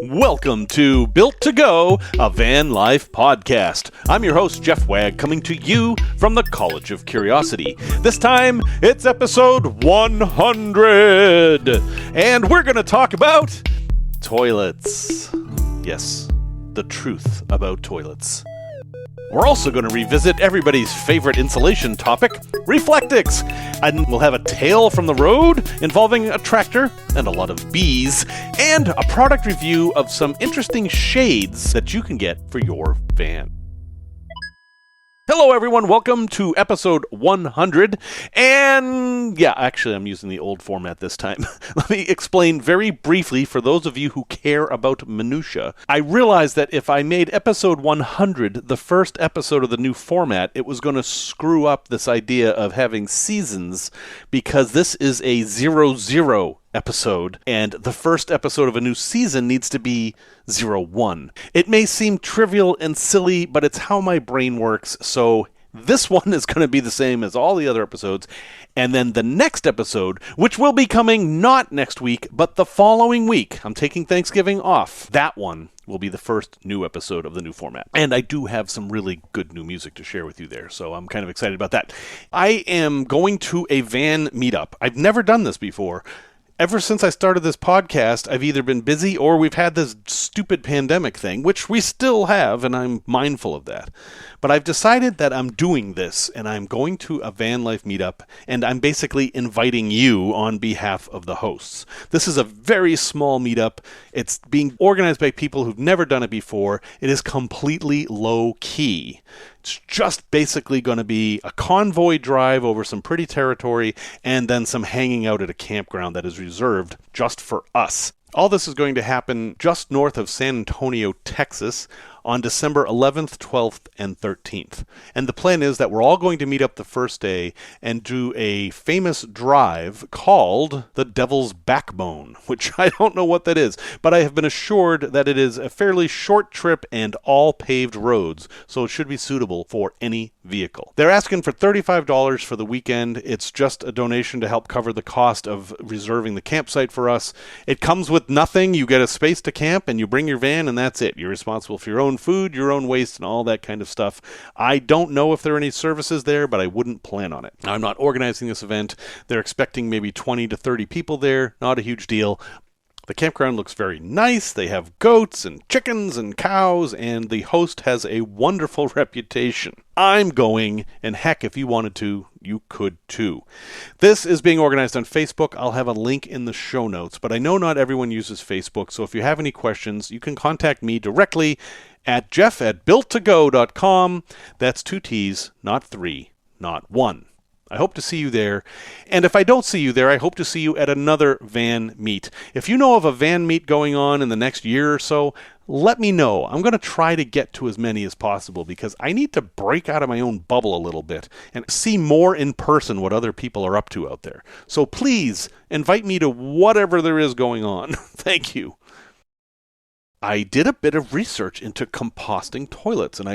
Welcome to Built to Go, a van life podcast. I'm your host, Jeff Wagg, coming to you from the College of Curiosity. This time, it's episode 100, and we're going to talk about toilets. Yes, the truth about toilets. We're also going to revisit everybody's favorite insulation topic, Reflectix, and we'll have a tale from the road involving a tractor and a lot of bees, and a product review of some interesting shades that you can get for your van. Hello everyone, welcome to episode 100, and yeah, actually I'm using the old format this time. Let me explain very briefly for those of you who care about minutia. I realized that if I made episode 100 the first episode of the new format, it was going to screw up this idea of having seasons, because this is a 00 episode, and the first episode of a new season needs to be 01. It may seem trivial and silly, but it's how my brain works, so this one is going to be the same as all the other episodes, and then the next episode, which will be coming not next week, but the following week. I'm taking Thanksgiving off. That one will be the first new episode of the new format. And I do have some really good new music to share with you there, so I'm kind of excited about that. I am going to a van meetup. I've never done this before. Ever since I started this podcast, I've either been busy or we've had this stupid pandemic thing, which we still have, and I'm mindful of that. But I've decided that I'm doing this, and I'm going to a van life meetup, and I'm basically inviting you on behalf of the hosts. This is a very small meetup. It's being organized by people who've never done it before. It is completely low-key. It's just basically going to be a convoy drive over some pretty territory and then some hanging out at a campground that is reserved just for us. All this is going to happen just north of San Antonio, Texas, on December 11th, 12th, and 13th. And the plan is that we're all going to meet up the first day and do a famous drive called the Devil's Backbone, which I don't know what that is, but I have been assured that it is a fairly short trip and all paved roads, so it should be suitable for any vehicle. They're asking for $35 for the weekend. It's just a donation to help cover the cost of reserving the campsite for us. It comes with nothing. You get a space to camp and you bring your van and that's it. You're responsible for your own food, your own waste, and all that kind of stuff. I don't know if there are any services there, but I wouldn't plan on it. I'm not organizing this event. They're expecting maybe 20 to 30 people there. Not a huge deal. The campground looks very nice. They have goats and chickens and cows, and the host has a wonderful reputation. I'm going, and heck, if you wanted to, you could too. This is being organized on Facebook. I'll have a link in the show notes, but I know not everyone uses Facebook, so if you have any questions, you can contact me directly at jeff@builttogo.com. That's 2 T's, not 3, not 1. I hope to see you there. And if I don't see you there, I hope to see you at another van meet. If you know of a van meet going on in the next year or so, let me know. I'm going to try to get to as many as possible because I need to break out of my own bubble a little bit and see more in person what other people are up to out there. So please invite me to whatever there is going on. Thank you. I did a bit of research into composting toilets, and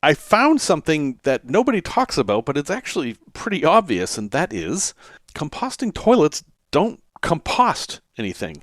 I found something that nobody talks about, but it's actually pretty obvious, and that is composting toilets don't compost anything.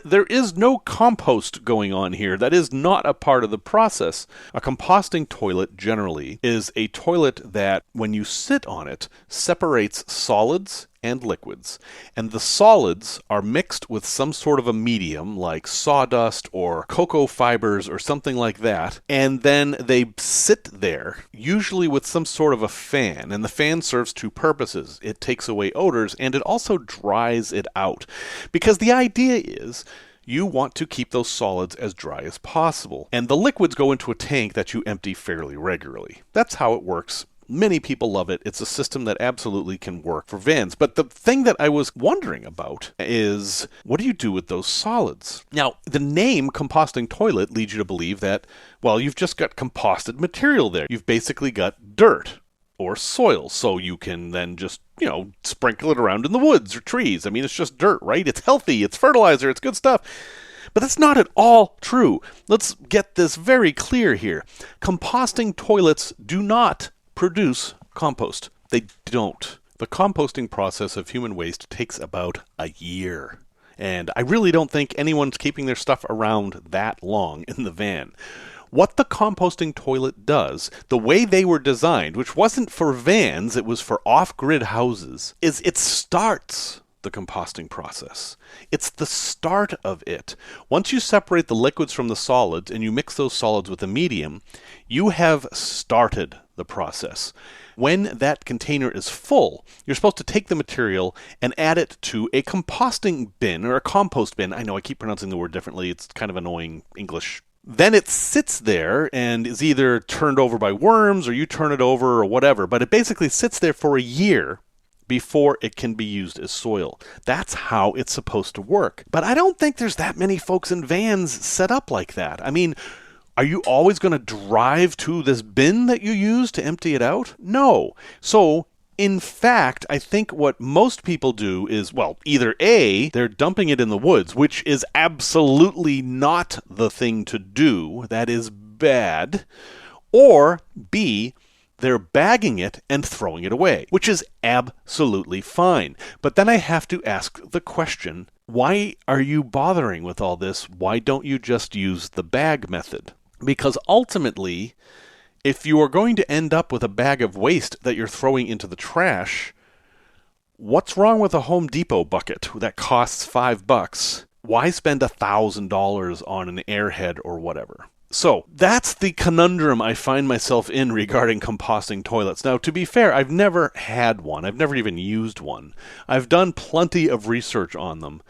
There is no compost going on here. That is not a part of the process. A composting toilet generally is a toilet that, when you sit on it, separates solids and liquids. And the solids are mixed with some sort of a medium like sawdust or cocoa fibers or something like that. And then they sit there, usually with some sort of a fan. And the fan serves two purposes. It takes away odors and it also dries it out. Because the idea is you want to keep those solids as dry as possible. And the liquids go into a tank that you empty fairly regularly. That's how it works. Many people love it. It's a system that absolutely can work for vans. But the thing that I was wondering about is, what do you do with those solids? Now, the name composting toilet leads you to believe that, well, you've just got composted material there. You've basically got dirt or soil, so you can then just, sprinkle it around in the woods or trees. I mean, it's just dirt, right? It's healthy, it's fertilizer, it's good stuff. But that's not at all true. Let's get this very clear here. Composting toilets do not produce compost. They don't. The composting process of human waste takes about a year. And I really don't think anyone's keeping their stuff around that long in the van. What the composting toilet does, the way they were designed, which wasn't for vans, it was for off-grid houses, is it starts the composting process. It's the start of it. Once you separate the liquids from the solids and you mix those solids with a medium, you have started the process. When that container is full, you're supposed to take the material and add it to a composting bin or a compost bin. I know I keep pronouncing the word differently. It's kind of annoying English. Then it sits there and is either turned over by worms or you turn it over or whatever, but it basically sits there for a year before it can be used as soil. That's how it's supposed to work. But I don't think there's that many folks in vans set up like that. I mean, are you always going to drive to this bin that you use to empty it out? No. So, in fact, I think what most people do is, well, either A, they're dumping it in the woods, which is absolutely not the thing to do. That is bad. Or B, they're bagging it and throwing it away, which is absolutely fine. But then I have to ask the question, why are you bothering with all this? Why don't you just use the bag method? Because ultimately, if you are going to end up with a bag of waste that you're throwing into the trash, what's wrong with a Home Depot bucket that costs $5? Why spend $1,000 on an airhead or whatever? So that's the conundrum I find myself in regarding composting toilets. Now, to be fair, I've never had one. I've never even used one. I've done plenty of research on them.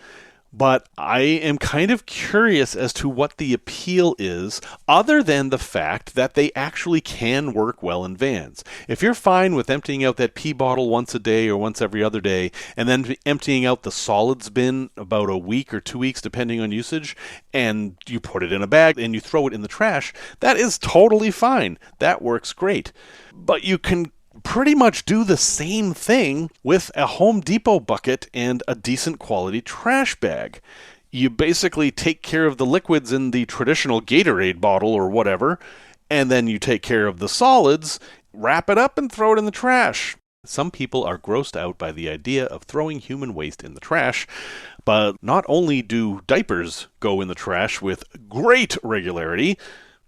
But I am kind of curious as to what the appeal is, other than the fact that they actually can work well in vans. If you're fine with emptying out that pee bottle once a day or once every other day, and then emptying out the solids bin about a week or 2 weeks, depending on usage, and you put it in a bag and you throw it in the trash, that is totally fine. That works great. But you can pretty much do the same thing with a Home Depot bucket and a decent quality trash bag. You basically take care of the liquids in the traditional Gatorade bottle or whatever, and then you take care of the solids, wrap it up and throw it in the trash. Some people are grossed out by the idea of throwing human waste in the trash, but not only do diapers go in the trash with great regularity,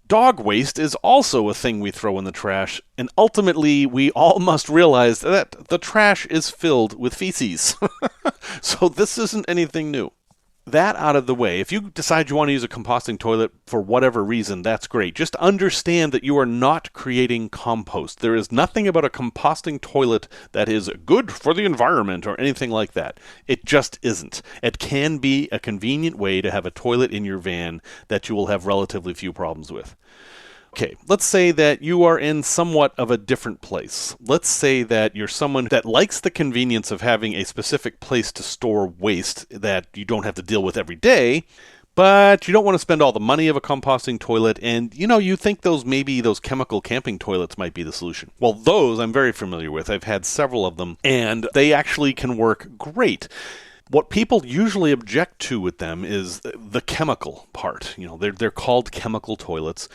dog waste is also a thing we throw in the trash, and ultimately we all must realize that the trash is filled with feces. So this isn't anything new. That out of the way, if you decide you want to use a composting toilet for whatever reason, that's great. Just understand that you are not creating compost. There is nothing about a composting toilet that is good for the environment or anything like that. It just isn't. It can be a convenient way to have a toilet in your van that you will have relatively few problems with. Okay, let's say that you are in somewhat of a different place. Let's say that you're someone that likes the convenience of having a specific place to store waste that you don't have to deal with every day, but you don't want to spend all the money of a composting toilet, and you think maybe those chemical camping toilets might be the solution. Well, those I'm very familiar with. I've had several of them, and they actually can work great. What people usually object to with them is the chemical part. They're called chemical toilets.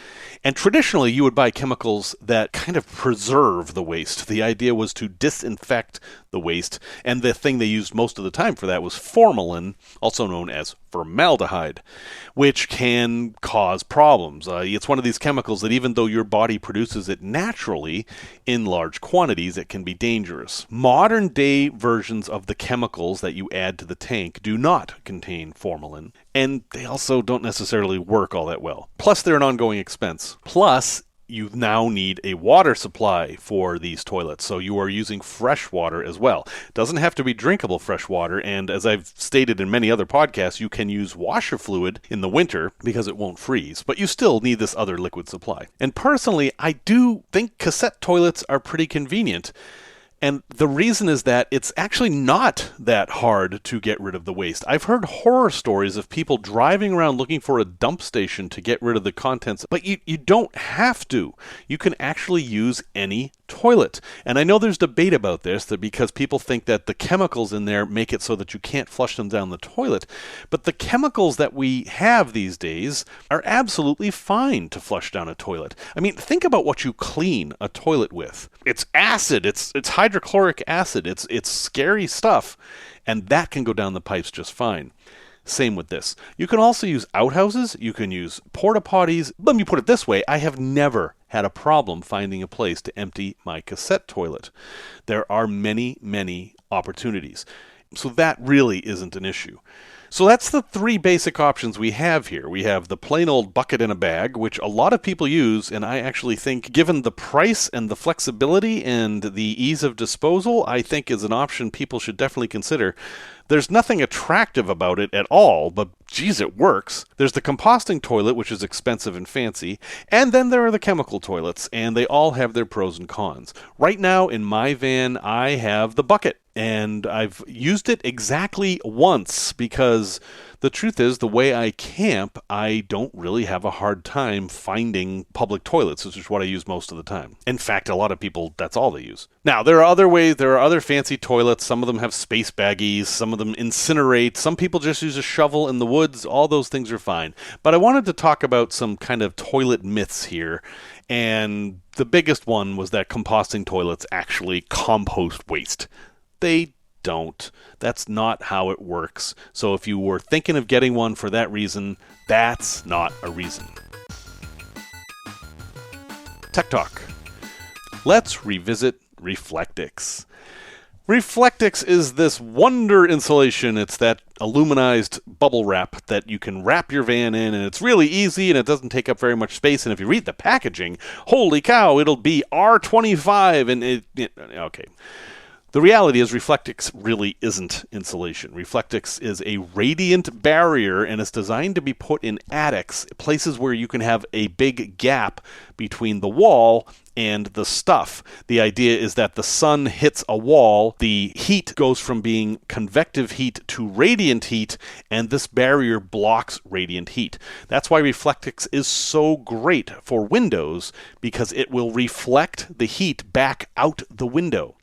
And traditionally, you would buy chemicals that kind of preserve the waste. The idea was to disinfect the waste. And the thing they used most of the time for that was formalin, also known as formaldehyde, which can cause problems. It's one of these chemicals that even though your body produces it naturally in large quantities, it can be dangerous. Modern day versions of the chemicals that you add to the tank do not contain formalin, and they also don't necessarily work all that well. Plus, they're an ongoing expense. Plus, you now need a water supply for these toilets, so you are using fresh water as well. It doesn't have to be drinkable fresh water, and as I've stated in many other podcasts, you can use washer fluid in the winter because it won't freeze, but you still need this other liquid supply. And personally, I do think cassette toilets are pretty convenient. And the reason is that it's actually not that hard to get rid of the waste. I've heard horror stories of people driving around looking for a dump station to get rid of the contents, but you don't have to. You can actually use any toilet. And I know there's debate about this, that because people think that the chemicals in there make it so that you can't flush them down the toilet. But the chemicals that we have these days are absolutely fine to flush down a toilet. I mean, think about what you clean a toilet with. It's acid, it's hydrochloric acid, it's scary stuff, and that can go down the pipes just fine. Same with this. You can also use outhouses, you can use porta potties. Let me put it this way, I have never had a problem finding a place to empty my cassette toilet. There are many, many opportunities. So that really isn't an issue. So that's the three basic options we have here. We have the plain old bucket in a bag, which a lot of people use, and I actually think, given the price and the flexibility and the ease of disposal, I think is an option people should definitely consider. There's nothing attractive about it at all, but geez, it works. There's the composting toilet, which is expensive and fancy, and then there are the chemical toilets, and they all have their pros and cons. Right now, in my van, I have the bucket, and I've used it exactly once because the truth is, the way I camp, I don't really have a hard time finding public toilets, which is what I use most of the time. In fact, a lot of people, that's all they use. Now, there are other ways, there are other fancy toilets. Some of them have space baggies, some of them incinerate, some people just use a shovel in the woods. All those things are fine. But I wanted to talk about some kind of toilet myths here. And the biggest one was that composting toilets actually compost waste. They don't. That's not how it works. So if you were thinking of getting one for that reason, that's not a reason. Tech Talk. Let's revisit Reflectix. Reflectix is this wonder insulation. It's that aluminized bubble wrap that you can wrap your van in, and it's really easy, and it doesn't take up very much space. And if you read the packaging, holy cow, it'll be R25, and okay. The reality is Reflectix really isn't insulation. Reflectix is a radiant barrier, and it's designed to be put in attics, places where you can have a big gap between the wall and the stuff. The idea is that the sun hits a wall, the heat goes from being convective heat to radiant heat, and this barrier blocks radiant heat. That's why Reflectix is so great for windows, because it will reflect the heat back out the window.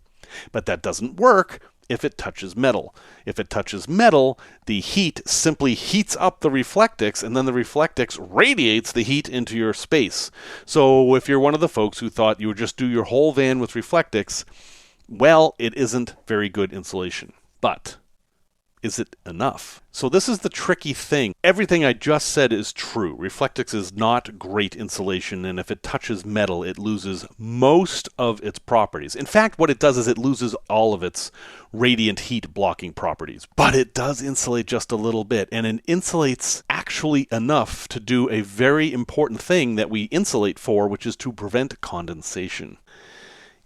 But that doesn't work if it touches metal. If it touches metal, the heat simply heats up the Reflectix, and then the Reflectix radiates the heat into your space. So if you're one of the folks who thought you would just do your whole van with Reflectix, well, it isn't very good insulation. But is it enough? So this is the tricky thing. Everything I just said is true. Reflectix is not great insulation, and if it touches metal, it loses most of its properties. In fact, what it does is it loses all of its radiant heat blocking properties. But it does insulate just a little bit, and it insulates actually enough to do a very important thing that we insulate for, which is to prevent condensation.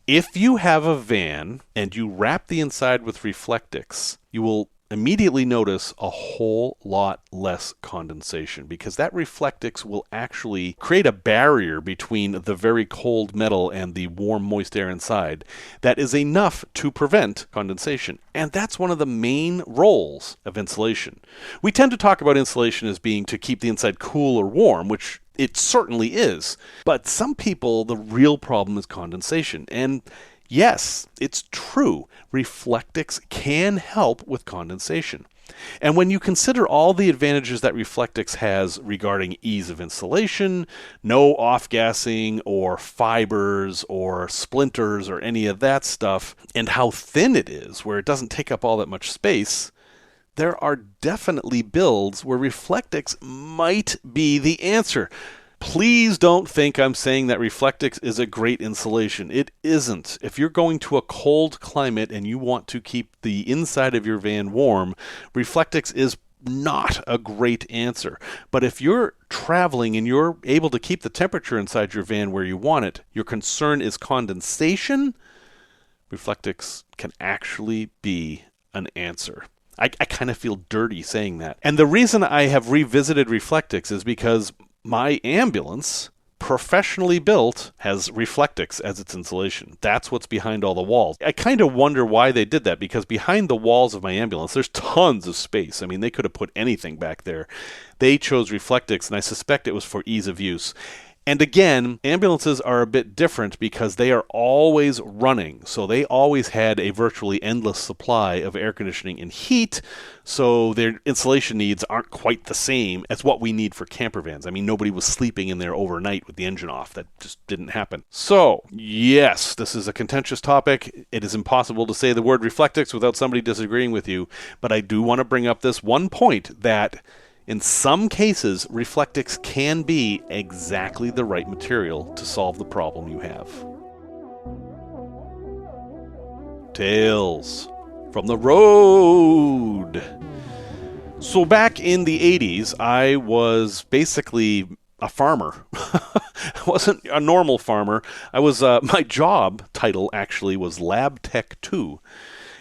If you have a van and you wrap the inside with Reflectix, you will immediately notice a whole lot less condensation, because that Reflectix will actually create a barrier between the very cold metal and the warm, moist air inside that is enough to prevent condensation. And that's one of the main roles of insulation. We tend to talk about insulation as being to keep the inside cool or warm, which it certainly is. But some people, the real problem is condensation. And yes, it's true. Reflectix can help with condensation. And when you consider all the advantages that Reflectix has regarding ease of installation, no off-gassing or fibers or splinters or any of that stuff, and how thin it is, where it doesn't take up all that much space, there are definitely builds where Reflectix might be the answer. Please don't think I'm saying that Reflectix is a great insulation. It isn't. If you're going to a cold climate and you want to keep the inside of your van warm, Reflectix is not a great answer. But if you're traveling and you're able to keep the temperature inside your van where you want it, your concern is condensation, Reflectix can actually be an answer. I kind of feel dirty saying that. And the reason I have revisited Reflectix is because my ambulance, professionally built, has Reflectix as its insulation. That's what's behind all the walls. I kind of wonder why they did that, because behind the walls of my ambulance, there's tons of space. I mean, they could have put anything back there. They chose Reflectix, and I suspect it was for ease of use. And again, ambulances are a bit different because they are always running. So they always had a virtually endless supply of air conditioning and heat. So their insulation needs aren't quite the same as what we need for camper vans. I mean, nobody was sleeping in there overnight with the engine off. That just didn't happen. So, yes, this is a contentious topic. It is impossible to say the word Reflectix without somebody disagreeing with you. But I do want to bring up this one point that in some cases, Reflectix can be exactly the right material to solve the problem you have. Tales from the road. So back in the 80s, I was basically a farmer. I wasn't a normal farmer. I was my job title actually was Lab Tech 2.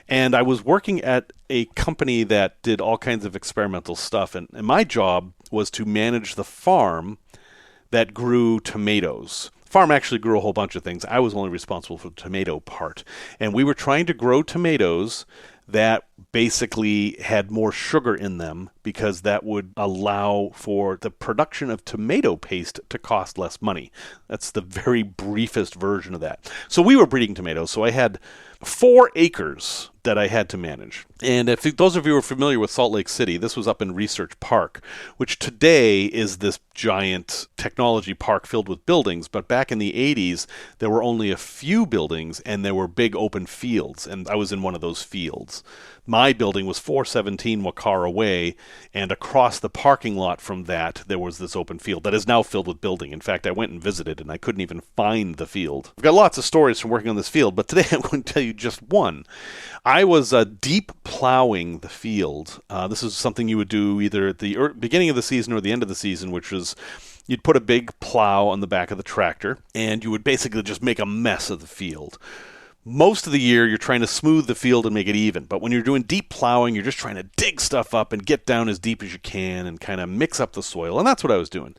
And I was working at a company that did all kinds of experimental stuff. And my job was to manage the farm that grew tomatoes. The farm actually grew a whole bunch of things. I was only responsible for the tomato part. And we were trying to grow tomatoes that basically had more sugar in them because that would allow for the production of tomato paste to cost less money. That's the very briefest version of that. So we were breeding tomatoes. So I had 4 acres that I had to manage. And if those of you are familiar with Salt Lake City, this was up in Research Park, which today is this giant technology park filled with buildings. But back in the 80s, there were only a few buildings and there were big open fields. And I was in one of those fields. My building was 417 Wakara Way, and across the parking lot from that, there was this open field that is now filled with building. In fact, I went and visited, and I couldn't even find the field. I've got lots of stories from working on this field, but today I'm going to tell you just one. I was deep plowing the field. This is something you would do either at the beginning of the season or the end of the season, which was you'd put a big plow on the back of the tractor, and you would basically just make a mess of the field. Most of the year, you're trying to smooth the field and make it even. But when you're doing deep plowing, you're just trying to dig stuff up and get down as deep as you can and kind of mix up the soil. And that's what I was doing.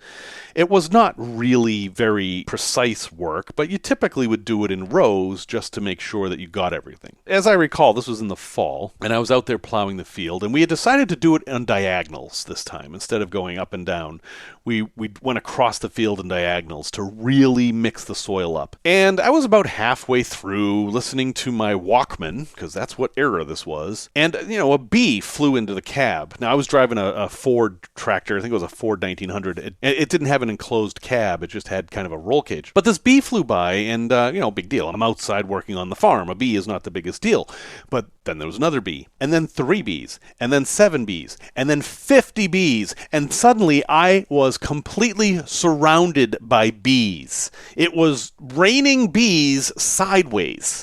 It was not really very precise work, but you typically would do it in rows just to make sure that you got everything. As I recall, this was in the fall, and I was out there plowing the field, and we had decided to do it on diagonals this time. Instead of going up and down, we went across the field in diagonals to really mix the soil up. And I was about halfway through listening to my Walkman, because that's what era this was, and, a bee flew into the cab. Now, I was driving a Ford tractor. I think it was a Ford 1900. It didn't have an enclosed cab. It just had kind of a roll cage. But this bee flew by, and, big deal. I'm outside working on the farm. A bee is not the biggest deal. But then there was another bee, and then 3 bees, and then 7 bees, and then 50 bees, and suddenly I was completely surrounded by bees. It was raining bees sideways.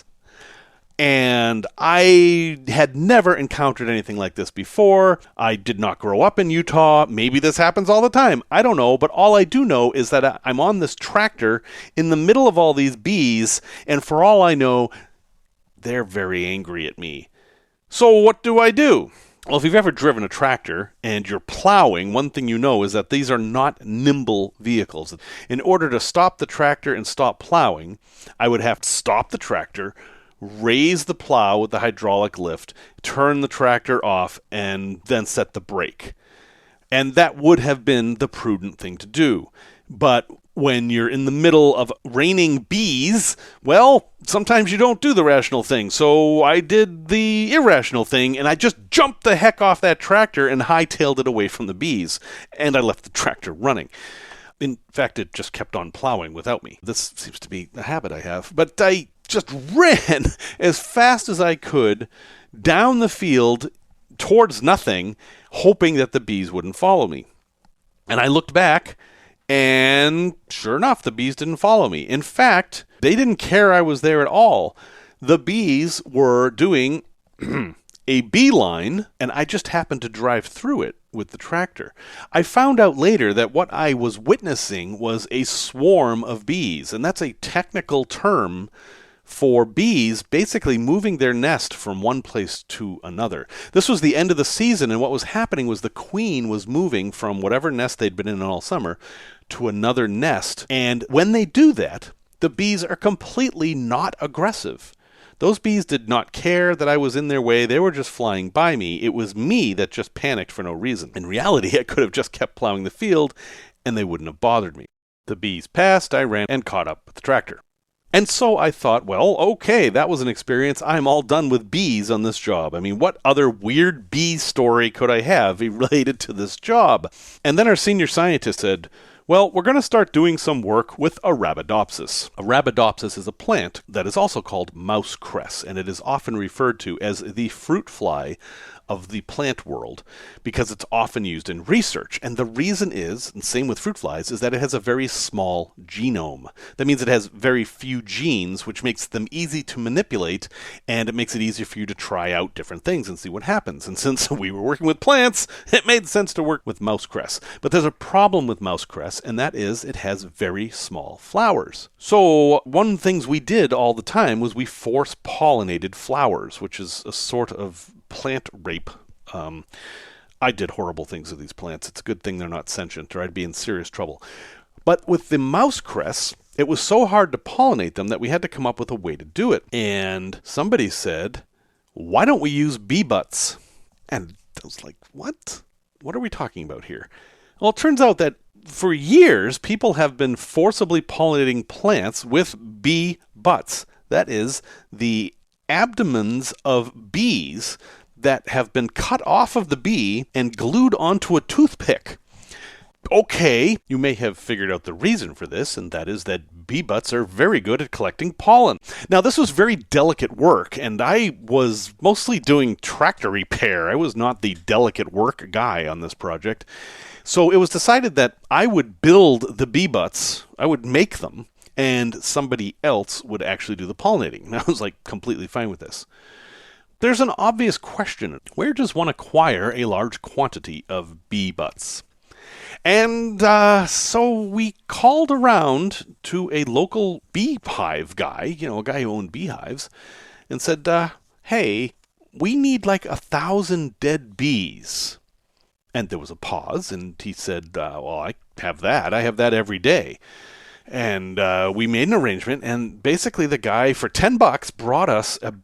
And I had never encountered anything like this before. I did not grow up in Utah. Maybe this happens all the time. I don't know. But all I do know is that I'm on this tractor in the middle of all these bees. And for all I know, they're very angry at me. So what do I do? Well, if you've ever driven a tractor and you're plowing, one thing you know is that these are not nimble vehicles. In order to stop the tractor and stop plowing, I would have to stop the tractor, raise the plow with the hydraulic lift, turn the tractor off, and then set the brake. And that would have been the prudent thing to do. But when you're in the middle of raining bees, well, sometimes you don't do the rational thing. So I did the irrational thing, and I just jumped the heck off that tractor and hightailed it away from the bees. And I left the tractor running. In fact, it just kept on plowing without me. This seems to be a habit I have. But I just ran as fast as I could down the field towards nothing, hoping that the bees wouldn't follow me. And I looked back, and sure enough, the bees didn't follow me. In fact, they didn't care I was there at all. The bees were doing a beeline, and I just happened to drive through it with the tractor. I found out later that what I was witnessing was a swarm of bees, and that's a technical term for bees basically moving their nest from one place to another. This was the end of the season, and what was happening was the queen was moving from whatever nest they'd been in all summer to another nest. And when they do that, the bees are completely not aggressive. Those bees did not care that I was in their way. They were just flying by me. It was me that just panicked for no reason. In reality, I could have just kept plowing the field, and they wouldn't have bothered me. The bees passed, I ran and caught up with the tractor. And so I thought, well, okay, that was an experience. I'm all done with bees on this job. I mean, what other weird bee story could I have related to this job? And then our senior scientist said, well, we're going to start doing some work with Arabidopsis. Arabidopsis is a plant that is also called mouse cress, and it is often referred to as the fruit fly of the plant world because it's often used in research. And the reason is, and same with fruit flies, is that it has a very small genome. That means it has very few genes, which makes them easy to manipulate, and it makes it easier for you to try out different things and see what happens. And since we were working with plants, it made sense to work with mouse cress. But there's a problem with mouse cress, and that is it has very small flowers. So one of the things we did all the time was we force pollinated flowers, which is a sort of plant rape. I did horrible things with these plants. It's a good thing they're not sentient, or I'd be in serious trouble. But with the mouse cress, it was so hard to pollinate them that we had to come up with a way to do it. And somebody said, why don't we use bee butts? And I was like, what? What are we talking about here? Well, it turns out that for years, people have been forcibly pollinating plants with bee butts. That is, the abdomens of bees that have been cut off of the bee and glued onto a toothpick. Okay, you may have figured out the reason for this, and that is that bee butts are very good at collecting pollen. Now, this was very delicate work, and I was mostly doing tractor repair. I was not the delicate work guy on this project. So it was decided that I would build the bee butts, I would make them, and somebody else would actually do the pollinating. And I was like completely fine with this. There's an obvious question. Where does one acquire a large quantity of bee butts? And so we called around to a local beehive guy, a guy who owned beehives, and said, hey, we need like 1,000 dead bees. And there was a pause, and he said, well, I have that. I have that every day. And we made an arrangement, and basically the guy, for $10, brought us a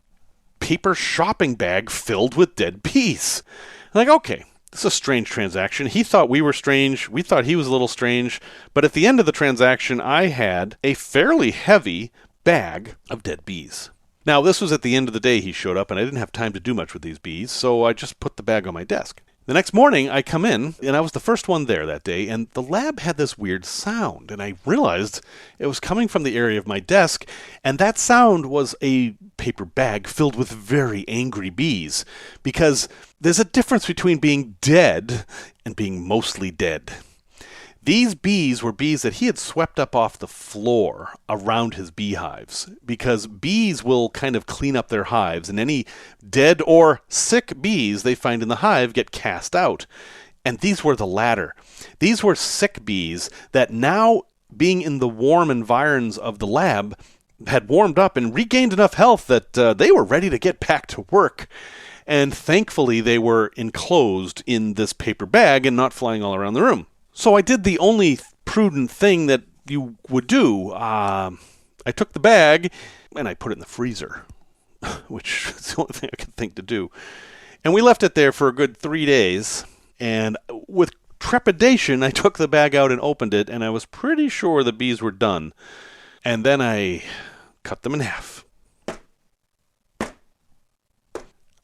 paper shopping bag filled with dead bees. Like, okay, this is a strange transaction. He thought we were strange. We thought he was a little strange. But at the end of the transaction, I had a fairly heavy bag of dead bees. Now, this was at the end of the day he showed up, and I didn't have time to do much with these bees, so I just put the bag on my desk. The next morning, I come in, and I was the first one there that day, and the lab had this weird sound, and I realized it was coming from the area of my desk, and that sound was a paper bag filled with very angry bees, because there's a difference between being dead and being mostly dead. These bees were bees that he had swept up off the floor around his beehives, because bees will kind of clean up their hives, and any dead or sick bees they find in the hive get cast out. And these were the latter. These were sick bees that now, being in the warm environs of the lab, had warmed up and regained enough health that they were ready to get back to work. And thankfully, they were enclosed in this paper bag and not flying all around the room. So I did the only prudent thing that you would do. I took the bag and I put it in the freezer, which is the only thing I could think to do. And we left it there for a good 3 days. And with trepidation, I took the bag out and opened it, and I was pretty sure the bees were done. And then I cut them in half.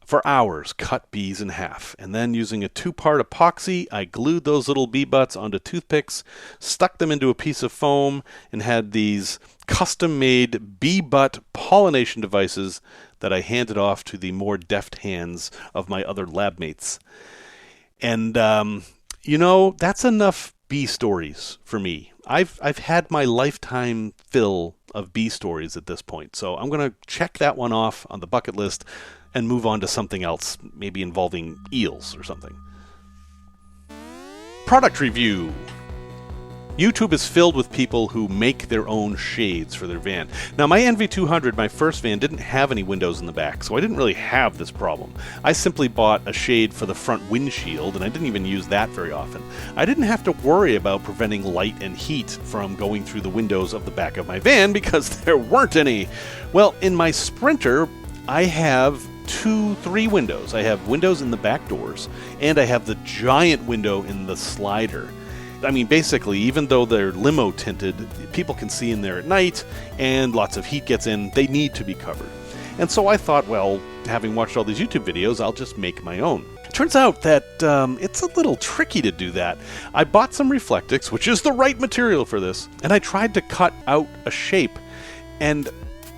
For hours, cut bees in half, and then using a 2-part epoxy, I glued those little bee butts onto toothpicks, stuck them into a piece of foam, and had these custom-made bee butt pollination devices that I handed off to the more deft hands of my other lab mates. And, that's enough bee stories for me. I've had my lifetime fill of bee stories at this point, so I'm going to check that one off on the bucket list and move on to something else, maybe involving eels or something. Product review. YouTube is filled with people who make their own shades for their van. Now, my NV200, my first van, didn't have any windows in the back, so I didn't really have this problem. I simply bought a shade for the front windshield, and I didn't even use that very often. I didn't have to worry about preventing light and heat from going through the windows of the back of my van because there weren't any. Well, in my Sprinter, I have 3 windows. I have windows in the back doors, and I have the giant window in the slider. I mean, basically, even though they're limo tinted, people can see in there at night and lots of heat gets in, they need to be covered. And so I thought, well, having watched all these YouTube videos, I'll just make my own. It turns out that it's a little tricky to do that. I bought some Reflectix, which is the right material for this, and I tried to cut out a shape, and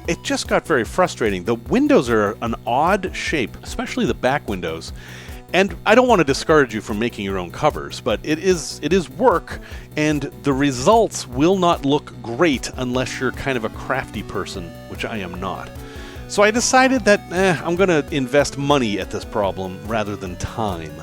it just got very frustrating. The windows are an odd shape, especially the back windows. And I don't want to discourage you from making your own covers, but it is work, and the results will not look great unless you're kind of a crafty person, which I am not. So I decided that I'm going to invest money at this problem rather than time,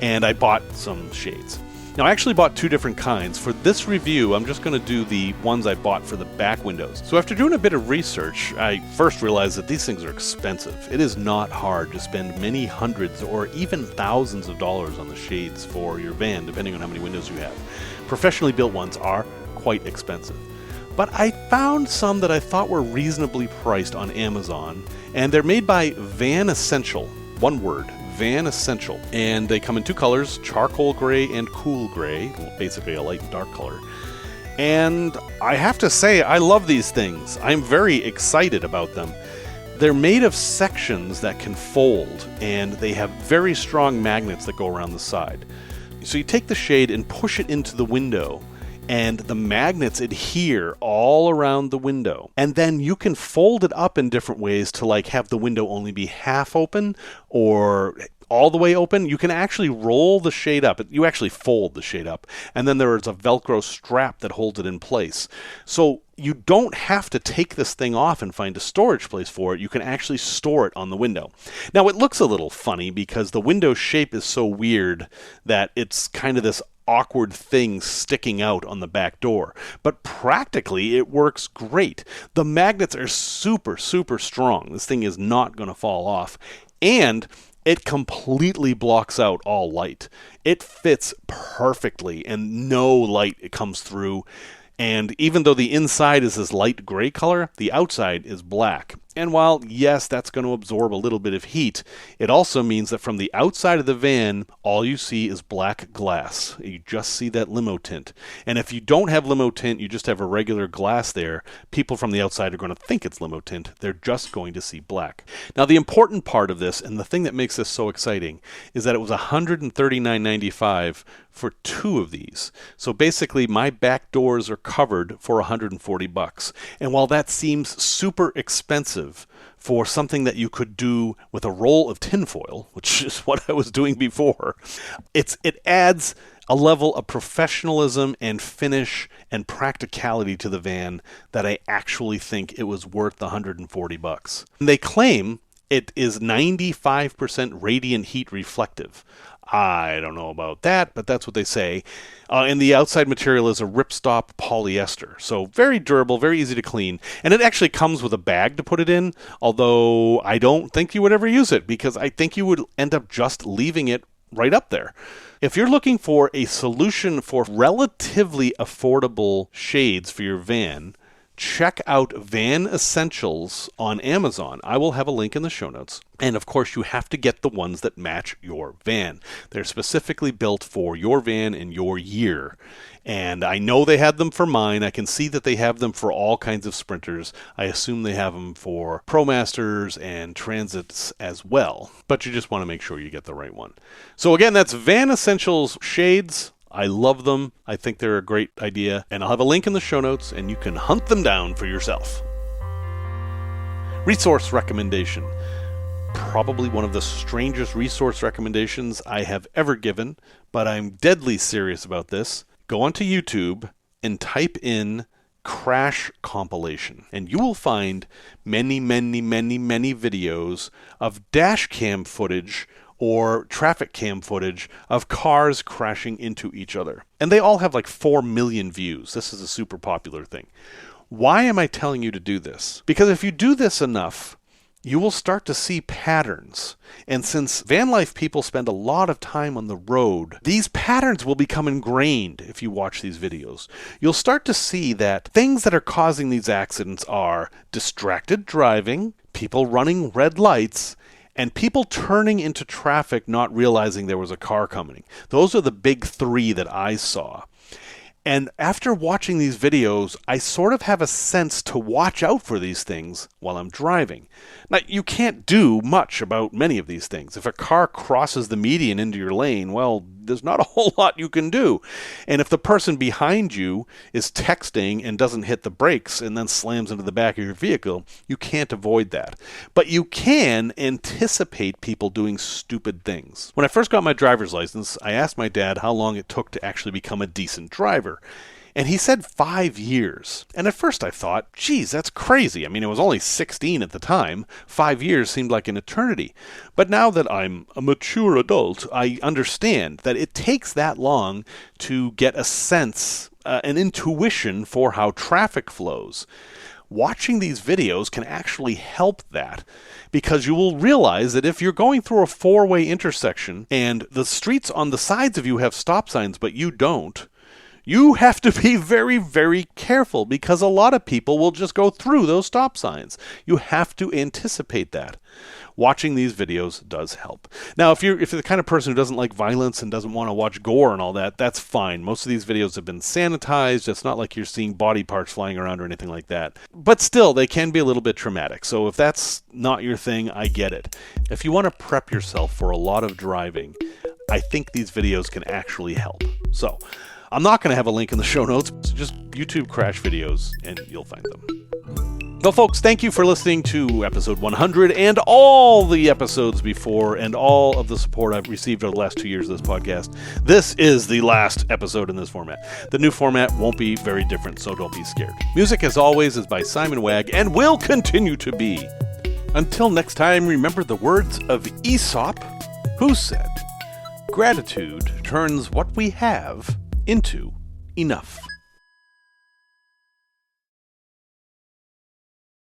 and I bought some shades. Now, I actually bought two different kinds. For this review, I'm just going to do the ones I bought for the back windows. So after doing a bit of research, I first realized that these things are expensive. It is not hard to spend many hundreds or even thousands of dollars on the shades for your van, depending on how many windows you have. Professionally built ones are quite expensive. But I found some that I thought were reasonably priced on Amazon, and they're made by VanEssential. One word. VanEssential, and they come in two colors, charcoal gray and cool gray, basically a light and dark color. And I have to say, I love these things. I'm very excited about them. They're made of sections that can fold, and they have very strong magnets that go around the side. So you take the shade and push it into the window, and the magnets adhere all around the window. And then you can fold it up in different ways to like have the window only be half open or all the way open. You can actually roll the shade up. You actually fold the shade up. And then there is a Velcro strap that holds it in place. So you don't have to take this thing off and find a storage place for it. You can actually store it on the window. Now, it looks a little funny because the window shape is so weird that it's kind of this awkward thing sticking out on the back door. But practically, it works great. The magnets are super, super strong. This thing is not going to fall off. And it completely blocks out all light. It fits perfectly, and no light comes through. And even though the inside is this light gray color, the outside is black. And while, yes, that's going to absorb a little bit of heat, it also means that from the outside of the van, all you see is black glass. You just see that limo tint. And if you don't have limo tint, you just have a regular glass there, people from the outside are going to think it's limo tint. They're just going to see black. Now, the important part of this, and the thing that makes this so exciting, is that it was $139.95 for two of these. So basically, my back doors are covered for $140. And while that seems super expensive for something that you could do with a roll of tinfoil, which is what I was doing before, it adds a level of professionalism and finish and practicality to the van that I actually think it was worth the $140. And they claim it is 95% radiant heat reflective. I don't know about that, but that's what they say. And the outside material is a ripstop polyester. So very durable, very easy to clean. And it actually comes with a bag to put it in, although I don't think you would ever use it because I think you would end up just leaving it right up there. If you're looking for a solution for relatively affordable shades for your van, check out VanEssentials on Amazon. I will have a link in the show notes. And of course, you have to get the ones that match your van. They're specifically built for your van and your year. And I know they had them for mine. I can see that they have them for all kinds of sprinters. I assume they have them for ProMasters and Transits as well. But you just want to make sure you get the right one. So again, that's VanEssentials shades. I love them. I think they're a great idea. And I'll have a link in the show notes, and you can hunt them down for yourself. Resource recommendation. Probably one of the strangest resource recommendations I have ever given, but I'm deadly serious about this. Go onto YouTube and type in crash compilation, and you will find many, many, many, many videos of dash cam footage or traffic cam footage of cars crashing into each other. And they all have like 4 million views. This is a super popular thing. Why am I telling you to do this? Because if you do this enough, you will start to see patterns. And since van life people spend a lot of time on the road, these patterns will become ingrained if you watch these videos. You'll start to see that things that are causing these accidents are distracted driving, people running red lights, and people turning into traffic not realizing there was a car coming. Those are the big three that I saw. And after watching these videos, I sort of have a sense to watch out for these things while I'm driving. Now, you can't do much about many of these things. If a car crosses the median into your lane, well, there's not a whole lot you can do. And if the person behind you is texting and doesn't hit the brakes and then slams into the back of your vehicle, you can't avoid that. But you can anticipate people doing stupid things. When I first got my driver's license, I asked my dad how long it took to actually become a decent driver. And he said 5 years. And at first I thought, geez, that's crazy. I mean, I was only 16 at the time. 5 years seemed like an eternity. But now that I'm a mature adult, I understand that it takes that long to get a sense, an intuition for how traffic flows. Watching these videos can actually help that, because you will realize that if you're going through a four-way intersection and the streets on the sides of you have stop signs but you don't, you have to be very, very careful, because a lot of people will just go through those stop signs. You have to anticipate that. Watching these videos does help. Now, if you're the kind of person who doesn't like violence and doesn't want to watch gore and all that, that's fine. Most of these videos have been sanitized. It's not like you're seeing body parts flying around or anything like that. But still, they can be a little bit traumatic. So if that's not your thing, I get it. If you want to prep yourself for a lot of driving, I think these videos can actually help. So I'm not going to have a link in the show notes. So just YouTube crash videos and you'll find them. Well, folks, thank you for listening to episode 100 and all the episodes before and all of the support I've received over the last 2 years of this podcast. This is the last episode in this format. The new format won't be very different, so don't be scared. Music, as always, is by Simon Wagg and will continue to be. Until next time, remember the words of Aesop, who said, "Gratitude turns what we have into enough."